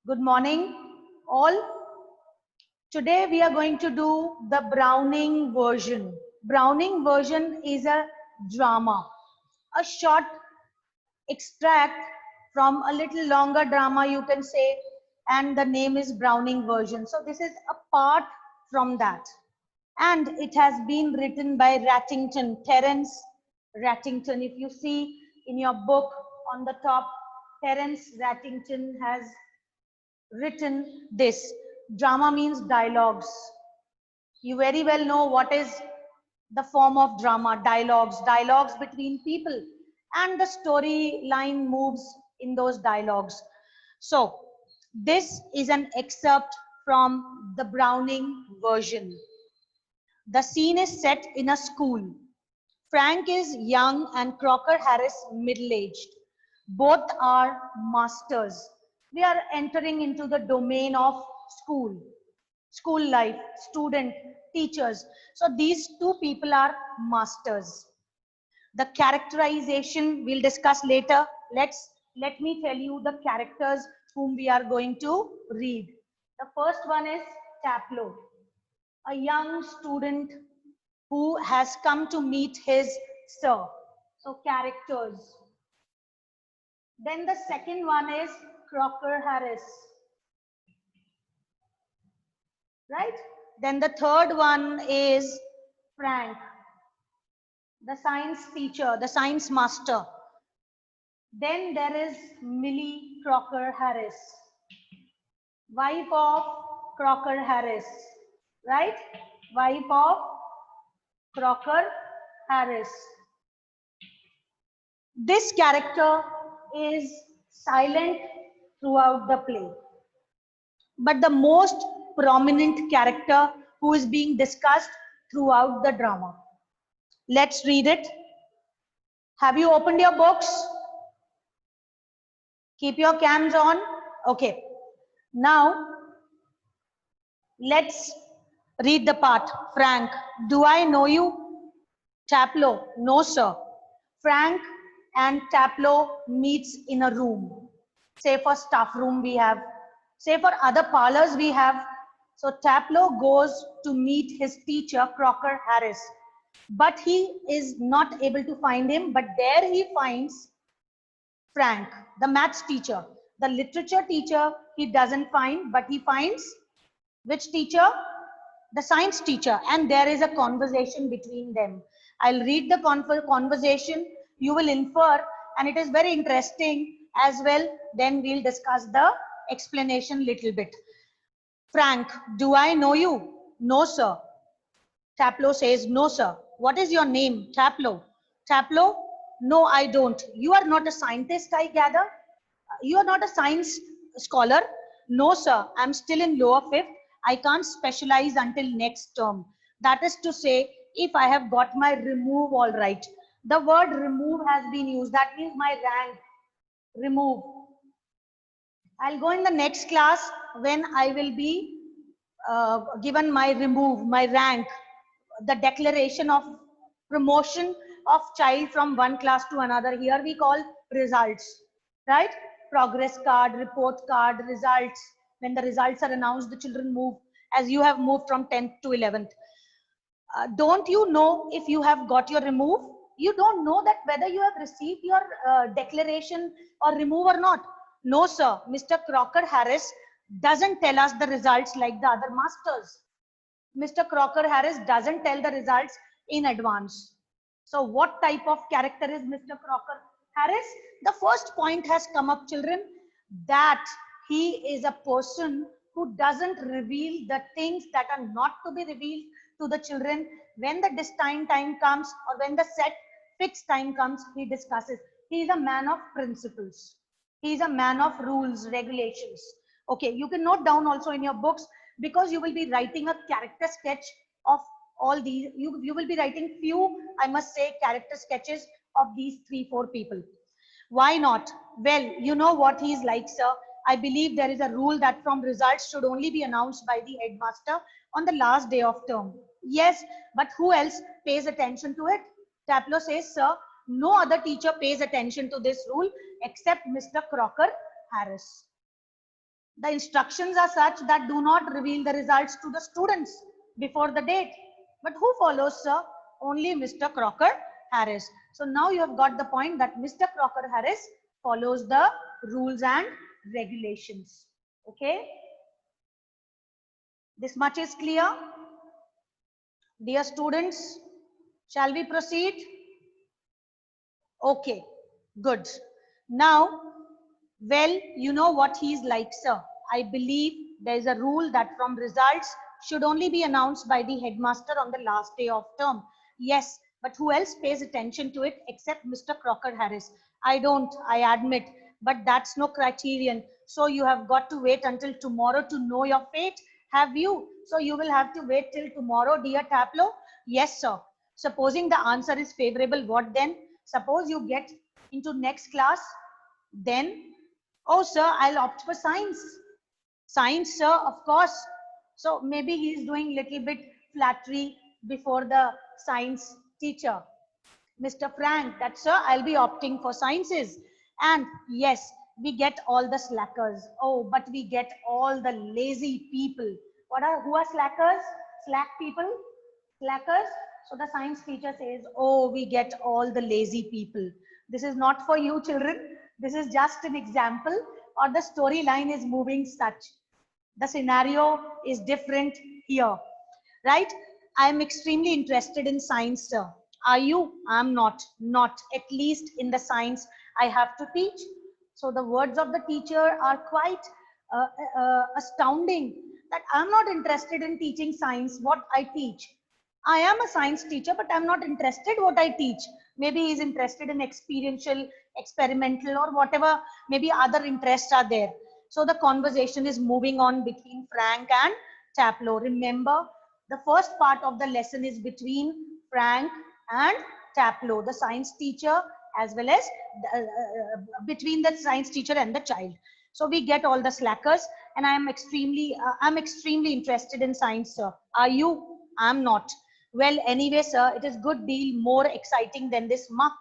Good morning, all. Today we are going to do the Browning version. Browning version is a drama, a short extract from a little longer drama, you can say, and the name is Browning version. So this is a part from that. And it has been written by Rattington, Terence Rattington. If you see in your book on the top, Terence Rattington has written this. Drama means dialogues. You very well know what is the form of drama, dialogues between people, and the storyline moves in those dialogues. So this is an excerpt from the Browning version. The scene is set in a school. Frank is young and Crocker Harris middle-aged. Both are masters. We are entering into the domain of school life, student, teachers. So these two people are masters. The characterization we'll discuss later. Let me tell you the characters whom we are going to read. The first one is Taplow, a young student who has come to meet his sir. So characters. Then the second one is Crocker Harris. Right? Then the third one is Frank, the science teacher, the science master. Then there is Millie Crocker Harris, wife of Crocker Harris, right? Wife of Crocker Harris. This character is silent throughout the play, but the most prominent character who is being discussed throughout the drama. Let's read it. Have you opened your books? Keep your cams on. Okay. Now, let's read the part. Frank, do I know you? Taplow, no sir. Frank and Taplow meets in a room. Say for staff room we have. Say for other parlors we have. So Taplow goes to meet his teacher, Crocker Harris. But he is not able to find him. But there he finds Frank, the maths teacher. The literature teacher he doesn't find, but he finds which teacher? The science teacher. And there is a conversation between them. I'll read the conversation. You will infer, and it is very interesting as well. Then we'll discuss the explanation little bit. Frank, do I know you? No, sir. Taplow says, no, sir. What is your name? Taplow. Taplow, no, I don't. You are not a scientist, I gather. You are not a science scholar. No, sir. I'm still in lower fifth. I can't specialize until next term. That is to say, if I have got my remove all right. The word remove has been used. That means my rank. Remove. I'll go in the next class when I will be given my remove, my rank, the declaration of promotion of child from one class to another. Here we call results, right? Progress card, report card, results. When the results are announced, the children move as you have moved from 10th to 11th. Don't you know if you have got your remove? You don't know that whether you have received your declaration or remove or not. No, sir. Mr. Crocker Harris doesn't tell us the results like the other masters. Mr. Crocker Harris doesn't tell the results in advance. So what type of character is Mr. Crocker Harris? The first point has come up, children, that he is a person who doesn't reveal the things that are not to be revealed to the children. When the destined time comes or when the set fixed time comes, he discusses. He is a man of principles. He is a man of rules, regulations. Okay, you can note down also in your books, because you will be writing a character sketch of all these. You will be writing few, I must say, character sketches of these 3-4 people. Why not? Well, you know what he is like, sir. I believe there is a rule that from results should only be announced by the headmaster on the last day of term. Yes, but who else pays attention to it? Taplow says, sir, no other teacher pays attention to this rule except Mr. Crocker Harris. The instructions are such that do not reveal the results to the students before the date. But who follows, sir? Only Mr. Crocker Harris. So now you have got the point that Mr. Crocker Harris follows the rules and regulations. Okay. This much is clear. Dear students, shall we proceed? Okay, good. Now, well, you know what he is like, sir. I believe there is a rule that from results should only be announced by the headmaster on the last day of term. Yes, but who else pays attention to it except Mr. Crocker Harris? I don't, I admit, but that's no criterion. So you have got to wait until tomorrow to know your fate. Have you? So you will have to wait till tomorrow, dear Taplow? Yes, sir. Supposing the answer is favorable, what then? Suppose you get into next class, then, oh, sir, I'll opt for science. Science, sir, of course. So maybe he's doing little bit flattery before the science teacher. Mr. Frank, that sir, I'll be opting for sciences. And yes, we get all the slackers. Oh, but we get all the lazy people. Who are slackers? Slack people? Slackers? So the science teacher says, oh, we get all the lazy people. This is not for you, children. This is just an example, or the storyline is moving such. The scenario is different here, right? I am extremely interested in science, sir. Are you? I'm not. Not, at least in the science I have to teach. So the words of the teacher are quite astounding, that I'm not interested in teaching science, what I teach. I am a science teacher, but I'm not interested what I teach. Maybe he's interested in experiential, experimental, or whatever, maybe other interests are there. So the conversation is moving on between Frank and Taplow. Remember, the first part of the lesson is between Frank and Taplow, the science teacher, as well as between the science teacher and the child. So we get all the slackers, and I'm extremely interested in science, sir. Are you? I'm not. Well, anyway, sir, it is good deal more exciting than this muck.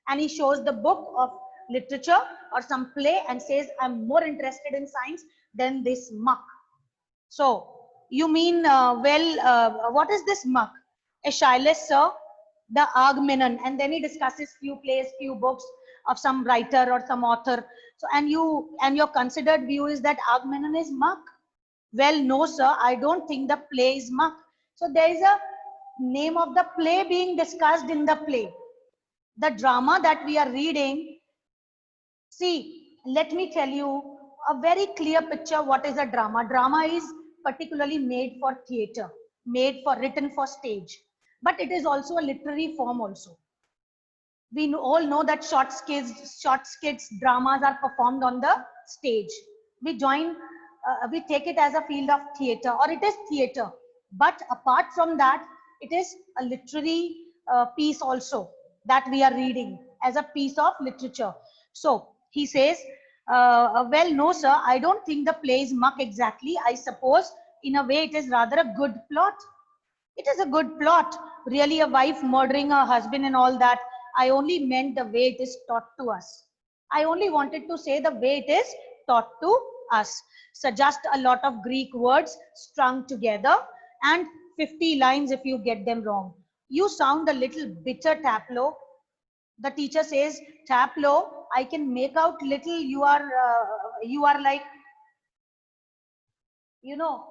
And he shows the book of literature or some play and says, I'm more interested in science than this muck. So, you mean, what is this muck? Aeschylus, sir, the Agamemnon, and then he discusses few plays, few books of some writer or some author. So, and your considered view is that Agamemnon is muck. Well, no, sir, I don't think the play is muck. So there is a name of the play being discussed in the play. The drama that we are reading, see, let me tell you a very clear picture what is a drama. Drama is particularly made for theater, written for stage, but it is also a literary form also. We all know that short skits, dramas are performed on the stage. We take it as a field of theater, or it is theater. But apart from that, it is a literary piece also that we are reading as a piece of literature. So he says, well, no, sir, I don't think the play is muck exactly. I suppose in a way it is rather a good plot. It is a good plot, really, a wife murdering her husband and all that. I only meant the way it is taught to us. I only wanted to say the way it is taught to us. Suggest a lot of Greek words strung together and 50 lines if you get them wrong. You sound a little bitter, Taplow. The teacher says, Taplow, I can make out little you are like, you know,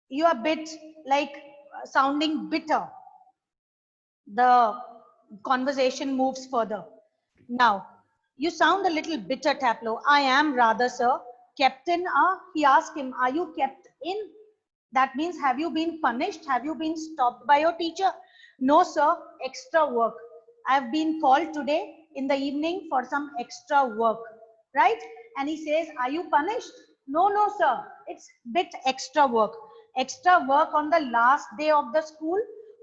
you are a bit like sounding bitter. The conversation moves further. Now, you sound a little bitter, Taplow. I am rather, sir. Captain, he asked him, are you kept in? That means, have you been punished? Have you been stopped by your teacher? No, sir, extra work. I've been called today in the evening for some extra work, right? And he says, are you punished? No, no, sir, it's bit extra work. Extra work on the last day of the school.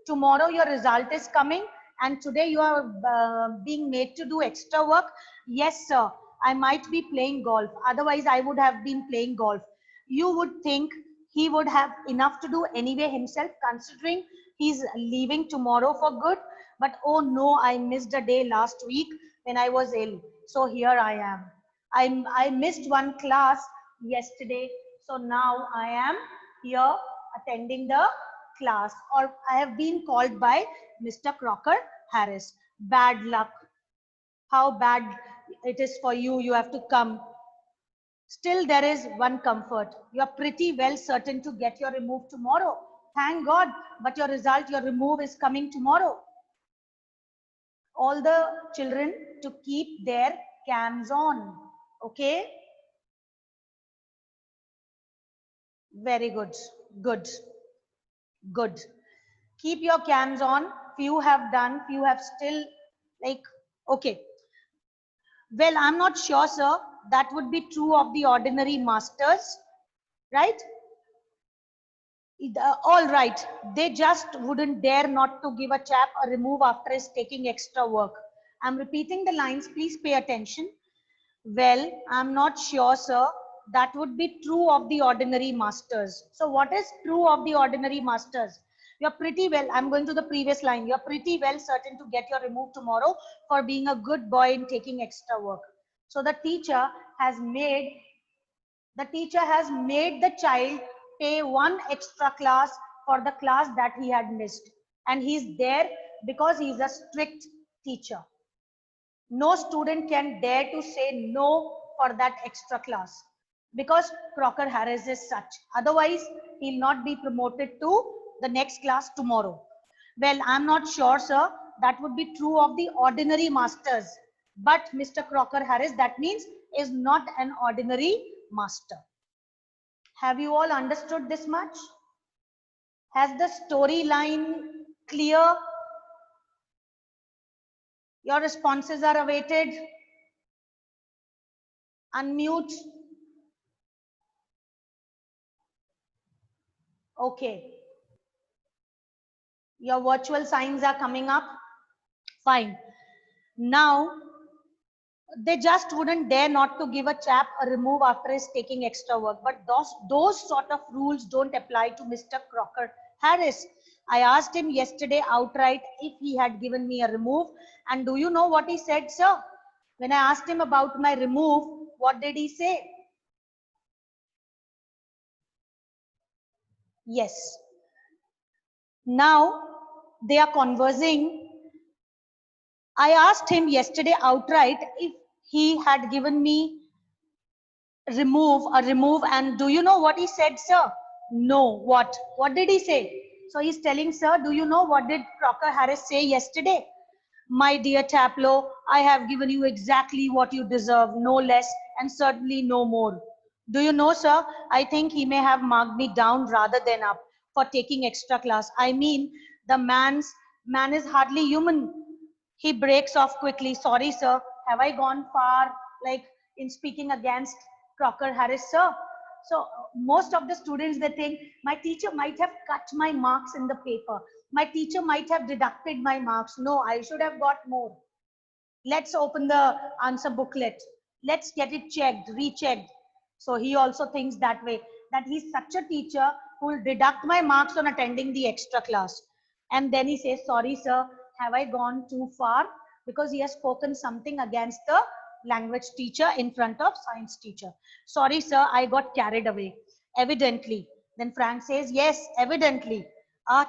Tomorrow your result is coming, and today you are being made to do extra work. Yes, sir, I might be playing golf. Otherwise, I would have been playing golf. You would think he would have enough to do anyway himself, considering he's leaving tomorrow for good. But oh no, I missed a day last week when I was ill. So here I am. I missed one class yesterday. So now I am here attending the class, or I have been called by Mr. Crocker Harris. Bad luck. How bad it is for you. You have to come. Still, there is one comfort. You are pretty well certain to get your remove tomorrow. Thank God. But your result, your remove is coming tomorrow. All the children to keep their cams on. Okay? Very good. Good. Good. Keep your cams on. Few have done, few have still like, okay. Well, I'm not sure, sir. That would be true of the ordinary masters, right? All right. They just wouldn't dare not to give a chap a remove after he's taking extra work. I'm repeating the lines. Please pay attention. Well, I'm not sure, sir. That would be true of the ordinary masters. So what is true of the ordinary masters? You're pretty well, I'm going to the previous line. You're pretty well certain to get your remove tomorrow for being a good boy in taking extra work. So the teacher has made the child pay one extra class for the class that he had missed. And he's there because he's a strict teacher. No student can dare to say no for that extra class because Crocker Harris is such. Otherwise, he'll not be promoted to the next class tomorrow. Well, I'm not sure, sir. That would be true of the ordinary masters. But Mr. Crocker Harris, that means is not an ordinary master. Have you all understood this much? Has the storyline clear? Your responses are awaited. Unmute. Okay. Your virtual signs are coming up. Fine. Now, they just wouldn't dare not to give a chap a remove after he's taking extra work. But those sort of rules don't apply to Mr. Crocker Harris. I asked him yesterday outright if he had given me a remove. And do you know what he said, sir? When I asked him about my remove, what did he say? Yes. Now, they are conversing. I asked him yesterday outright if he had given me a remove, and do you know what he said, sir? No. What did he say? So he's telling, sir, do you know what did Crocker Harris say yesterday? My dear Taplow, I have given you exactly what you deserve, no less and certainly no more. Do you know, sir, I think he may have marked me down rather than up for taking extra class. I mean, the man is hardly human. He breaks off quickly. Sorry, sir. Have I gone far, like in speaking against Crocker Harris, sir? So most of the students, they think my teacher might have cut my marks in the paper. My teacher might have deducted my marks. No, I should have got more. Let's open the answer booklet. Let's get it checked, rechecked. So he also thinks that way, that he's such a teacher who will deduct my marks on attending the extra class. And then he says, sorry, sir, have I gone too far? Because he has spoken something against the language teacher in front of science teacher. Sorry, sir, I got carried away. Evidently. Then Frank says, yes, evidently.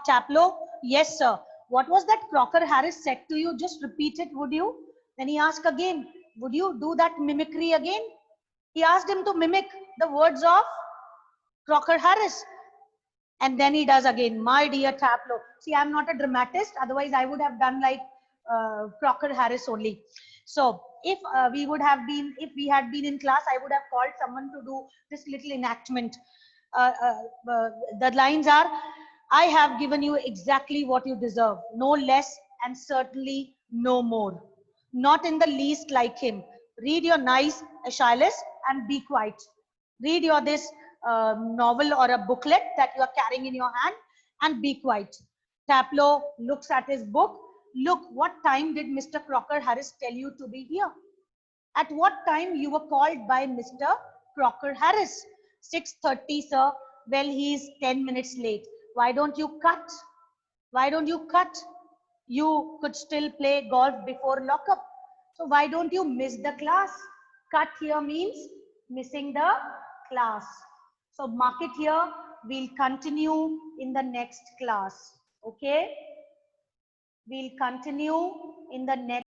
Taplow, yes, sir. What was that Crocker Harris said to you? Just repeat it, would you? Then he asked again, would you do that mimicry again? He asked him to mimic the words of Crocker Harris. And then he does again, my dear Taplow. See, I'm not a dramatist. Otherwise, I would have done like Crocker Harris only. So if we had been in class, I would have called someone to do this little enactment. The lines are, I have given you exactly what you deserve, no less and certainly no more. Not in the least like him. Read your nice Aeschylus and be quiet. Read your this novel or a booklet that you are carrying in your hand and be quiet. Taplow looks at his book. Look, what time did Mr. Crocker Harris tell you to be here? At what time you were called by Mr. Crocker Harris? 6:30, sir. Well, he's 10 minutes late. Why don't you cut? Why don't you cut? You could still play golf before lockup. So why don't you miss the class? Cut here means missing the class. So mark it here. We'll continue in the next class. Okay? We'll continue in the next